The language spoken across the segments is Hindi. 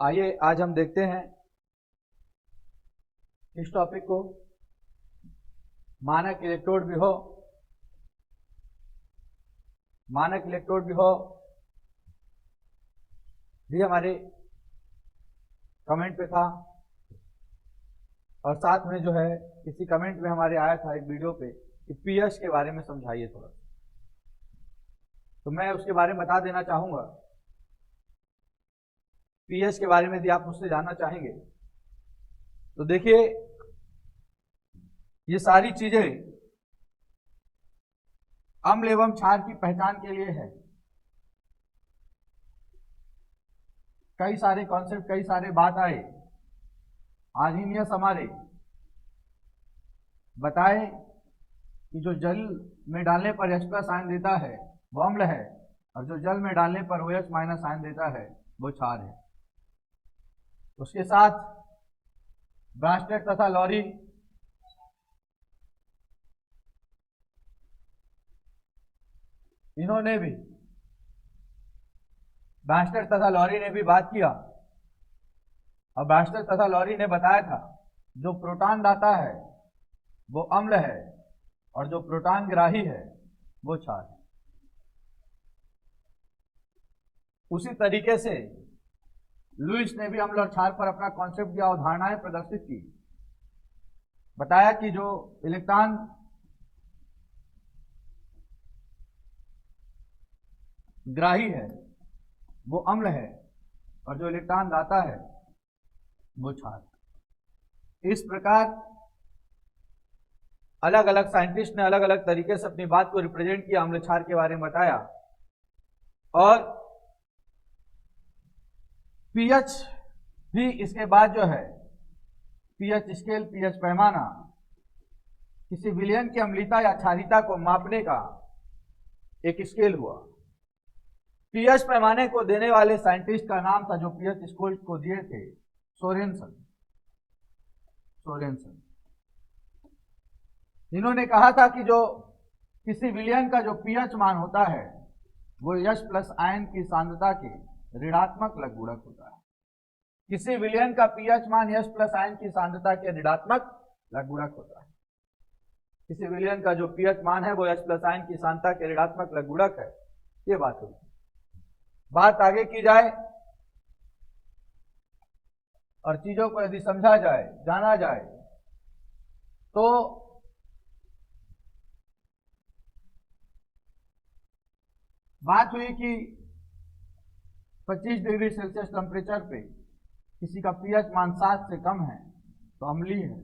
आइए आज हम देखते हैं इस टॉपिक को, मानक इलेक्ट्रोड विभव। मानक इलेक्ट्रोड विभव भी हमारे कमेंट पे था और साथ में जो है किसी कमेंट में हमारे आया था एक वीडियो पे कि पीएच के बारे में समझाइए थोड़ा, तो मैं उसके बारे में बता देना चाहूंगा। पीएच के बारे में यदि आप मुझसे जानना चाहेंगे तो देखिए, ये सारी चीजें अम्ल एवं क्षार की पहचान के लिए है। कई सारे कॉन्सेप्ट, कई सारे बात आए। आर्हीनियस हमारे बताए कि जो जल में डालने पर H+ आयन देता है वो अम्ल है, और जो जल में डालने पर OH- आयन देता है वो क्षार है। उसके साथ ब्रांस्टेड तथा लॉरी इन्होंने भी, ब्रांस्टेड तथा लॉरी ने भी बात किया, और ब्रांस्टेड तथा लॉरी ने बताया था जो प्रोटॉन दाता है वो अम्ल है और जो प्रोटॉन ग्राही है वो क्षार है। उसी तरीके से लुईस ने भी अम्ल और क्षार पर अपना कॉन्सेप्ट दिया, अवधारणाएं प्रदर्शित की। बताया कि जो इलेक्ट्रॉन ग्राही है वो अम्ल है और जो इलेक्ट्रॉन दाता है वो क्षार। इस प्रकार अलग अलग साइंटिस्ट ने अलग अलग तरीके से अपनी बात को रिप्रेजेंट किया, अम्ल क्षार के बारे में बताया। और पीएच भी इसके बाद जो है, पीएच स्केल, पीएच पैमाना किसी विलयन की अम्लता या क्षारीयता को मापने का एक स्केल हुआ। पीएच पैमाने को देने वाले साइंटिस्ट का नाम था, जो पीएच स्केल को दिए थे, सोरेनसन। इन्होंने कहा था कि जो किसी विलयन का जो पीएच मान होता है वो H+ आयन की सांद्रता के ऋणात्मक लघुगुणक होता है। किसी विलयन का पीएच मान H+ आयन की सांद्रता के ऋणात्मक लघुगुणक होता है। किसी विलयन का जो पीएच मान है वो H+ आयन की सांद्रता के ऋणात्मक लघुगुणक है। ये बात होगी। बात आगे की जाए और चीजों को यदि समझा जाए, जाना जाए, तो बात हुई कि 25 डिग्री सेल्सियस टेम्परेचर पे किसी का पीएच मान 7 से कम है तो अम्लीय है,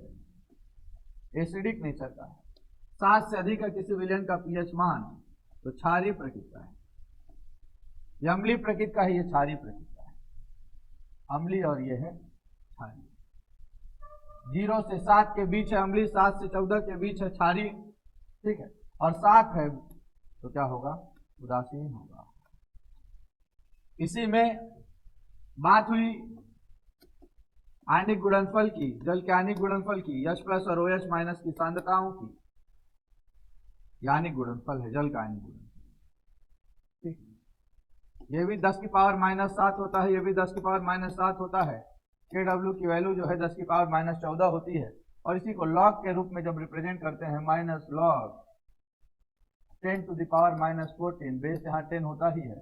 एसिडिक नेचर का है। 7 से अधिक है किसी विलयन का पीएच मान तो क्षारीय प्रकृति का है। ये अम्लीय प्रकृति का है, ये क्षारीय प्रकृति का है। अम्लीय और ये है क्षारीय। 0 से 7 के बीच है अम्लीय, 7 से 14 के बीच है क्षारीय, ठीक है, और 7 है तो क्या होगा, उदासीन होगा। इसी में बात हुई आयनिक गुणनफल की, जल के आयनिक गुणनफल की, H+ और OH- की सांद्रताओं की। आयनिक गुणनफल है जल का आयनिक गुणनफल, ठीक। ये भी 10⁻⁻7 होता है, ये भी 10⁻⁻7 होता है। Kw की वैल्यू जो है 10⁻14 होती है, और इसी को लॉग के रूप में जब रिप्रेजेंट करते हैं, -log 10⁻⁻14, बेस यहाँ 10 होता ही है,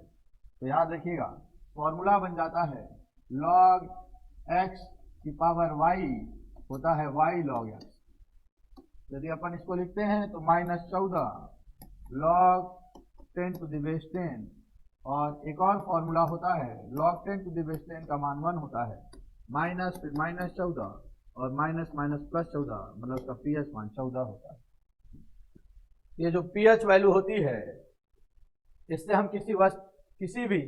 तो याद रखिएगा फॉर्मूला बन जाता है log x की पावर y होता है y log x। यदि अपन इसको लिखते हैं तो -14 log 10⁻10, और एक और फॉर्मूला होता है log 10⁻10 का मान 1 होता है, माइनस फिर -14 और माइनस +14, मतलब उसका पीएच मान 14 होता है। ये जो पीएच वैल्यू होती है, इससे हम किसी भी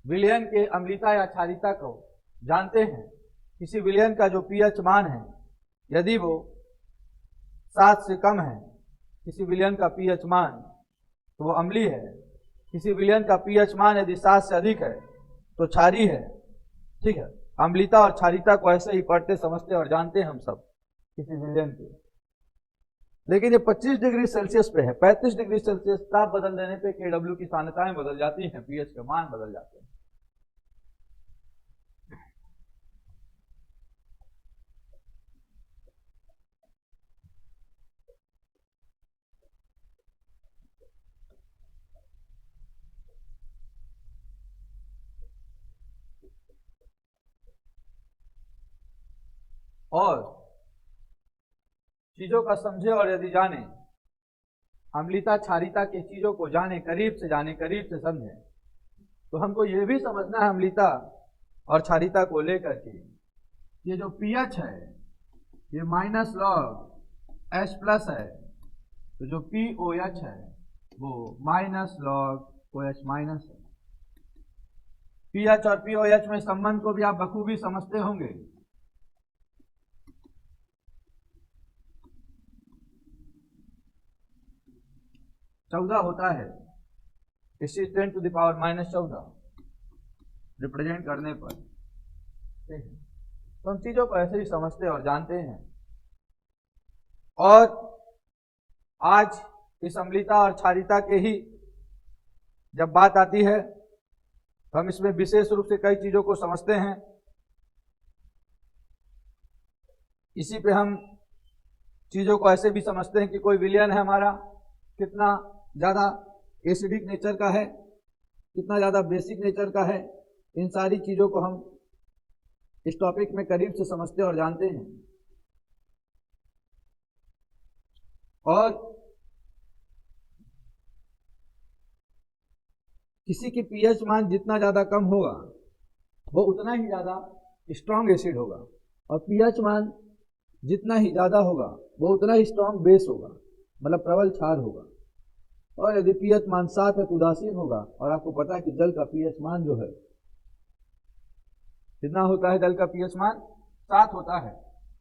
विलयन के अम्लता या क्षारीयता को जानते हैं। किसी विलयन का जो पीएच मान है यदि वो 7 से कम है, किसी विलयन का पीएच मान, तो वो अम्लीय है। किसी विलयन का पीएच मान यदि 7 से अधिक है तो क्षारीय है, ठीक है। अम्लता और क्षारीयता को ऐसे ही पढ़ते, समझते और जानते हैं हम सब किसी विलयन के। लेकिन ये 25 डिग्री सेल्सियस पे है। 35 डिग्री सेल्सियस ताप बदल देने पे Kw की सांद्रताएं बदल जाती हैं, पीएच के मान बदल जाते हैं। और चीजों का समझे और यदि जाने, अम्लीता क्षारीयता की चीजों को जाने, करीब से जाने, करीब से समझे, तो हमको ये भी समझना है अम्लीता और क्षारीयता को लेकर के ये जो pH है ये माइनस लॉग H प्लस है, तो जो POH है वो माइनस लॉग OH माइनस है। pH और POH में संबंध को भी आप बखूबी समझते होंगे। चौदह होता है, इसी 10 to the power minus 14 represent करने पर, तो हम चीजों को ऐसे ही समझते और जानते हैं। और आज इस अम्लीता और क्षारीयता के ही जब बात आती है तो हम इसमें विशेष रूप से कई चीजों को समझते हैं। इसी पे हम चीजों को ऐसे भी समझते हैं कि कोई विलयन है हमारा, कितना ज्यादा एसिडिक नेचर का है, कितना ज्यादा बेसिक नेचर का है। इन सारी चीजों को हम इस टॉपिक में करीब से समझते और जानते हैं। और किसी की pH मान जितना ज्यादा कम होगा वो उतना ही ज्यादा स्ट्रॉन्ग एसिड होगा, और pH मान जितना ही ज्यादा होगा वो उतना ही स्ट्रॉन्ग बेस होगा, मतलब प्रबल क्षार होगा। और यदि pH मान 7 है तो उदासीन होगा। और आपको पता है कि जल का pH मान जो है कितना होता है, जल का pH मान 7 होता है।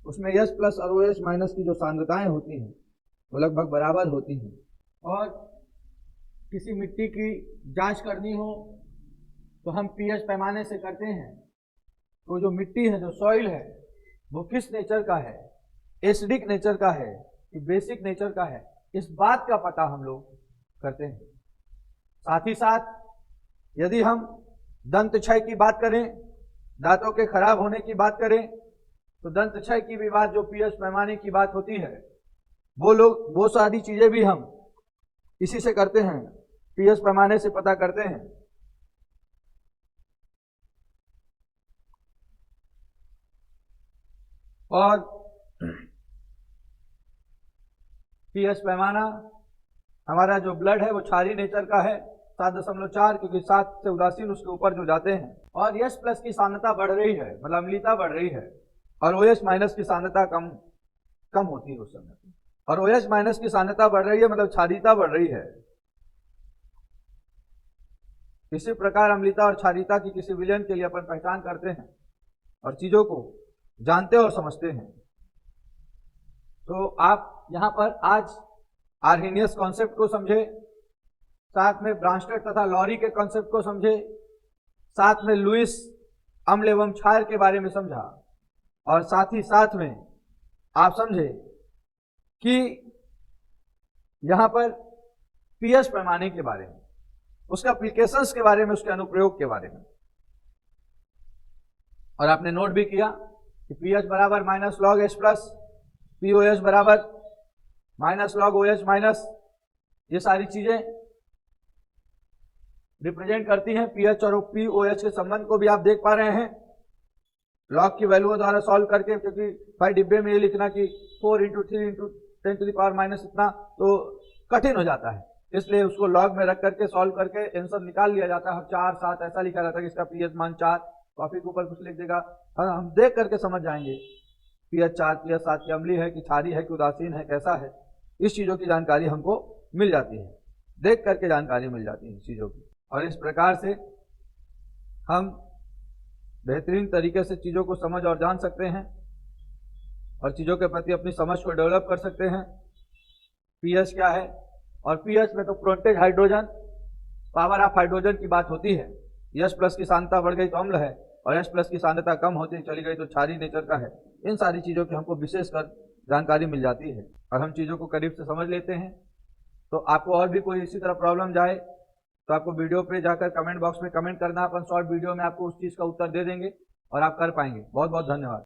उसमें H प्लस और OH माइनस की जो सांद्रताएं होती हैं वो लगभग बराबर होती हैं। और किसी मिट्टी की जांच करनी हो तो हम pH पैमाने से करते हैं, तो जो मिट्टी है, जो सॉइल है, वो किस नेचर का है, एसिडिक नेचर का है कि बेसिक नेचर का है, इस बात का पता हम लोग करते हैं। साथ ही साथ यदि हम दंत क्षय की बात करें, दांतों के खराब होने की बात करें, तो दंत क्षय की भी बात, जो pH पैमाने की बात होती है, वो सारी चीजें भी हम इसी से करते हैं, pH पैमाने से पता करते हैं। और pH पैमाना, हमारा जो ब्लड है वो क्षारीय नेचर का है 7.4, क्योंकि 7 से उदासीन उसके ऊपर जो जाते हैं। और H प्लस की सांद्रता बढ़ रही है, मतलब अम्लीता बढ़ रही है, और OH माइनस की सांद्रता कम होती है उस समय। और OH माइनस की सांद्रता बढ़ रही है मतलब क्षारीयता बढ़ रही है। इसी प्रकार अम्लीता और क्षारीयता की किसी विलयन के लिए अपन पहचान करते हैं और चीजों को जानते और समझते हैं। तो आप यहाँ पर आज आर्हेनियस कॉन्सेप्ट को समझे, साथ में ब्रांस्टेड तथा लॉरी के कॉन्सेप्ट को समझे, साथ में लुईस अम्ल एवं क्षार के बारे में समझा, और साथ ही साथ में आप समझे कि यहाँ पर pH पैमाने के बारे में, उसका एप्लीकेशंस के बारे में, उसके अनुप्रयोग के बारे में। और आपने नोट भी किया कि pH बराबर minus log H plus, POH बराबर माइनस लॉग OH माइनस, ये सारी चीजें रिप्रेजेंट करती हैं pH और POH के संबंध को भी आप देख पा रहे हैं लॉग की वैल्यूओं द्वारा सॉल्व करके, क्योंकि भाई डिब्बे में ये लिखना कि 4 × 3 × 10 टू द पावर माइनस इतना तो कठिन हो जाता है, इसलिए उसको लॉग में रख करके सॉल्व करके आंसर निकाल लिया जाता है। 4 7 ऐसा लिखा जाता है कि इसका pH मान 4, कॉपी के ऊपर कुछ लिख देगा, हम देख करके समझ जाएंगे pH 4 pH 7 की अम्लीय है कि क्षारीय है कि उदासीन है, कैसा है, इस चीजों की जानकारी हमको मिल जाती है, देख करके जानकारी मिल जाती है चीजों की। और इस प्रकार से हम बेहतरीन तरीके से चीजों को समझ और जान सकते हैं और चीजों के प्रति अपनी समझ को डेवलप कर सकते हैं। pH क्या है, और pH में तो फ्रंटेज हाइड्रोजन, पावर ऑफ हाइड्रोजन की बात होती है। H प्लस की सांद्रता बढ़ गई तो अम्ल है, और H प्लस की सांद्रता कम होती चली गई तो क्षारीय नेचर का है। इन सारी चीजों की हमको विशेषकर जानकारी मिल जाती है और हम चीजों को करीब से समझ लेते हैं। तो आपको और भी कोई इसी तरह प्रॉब्लम जाए तो आपको वीडियो पे जाकर कमेंट बॉक्स में कमेंट करना, अपन शॉर्ट वीडियो में आपको उस चीज का उत्तर दे देंगे और आप कर पाएंगे। बहुत बहुत धन्यवाद।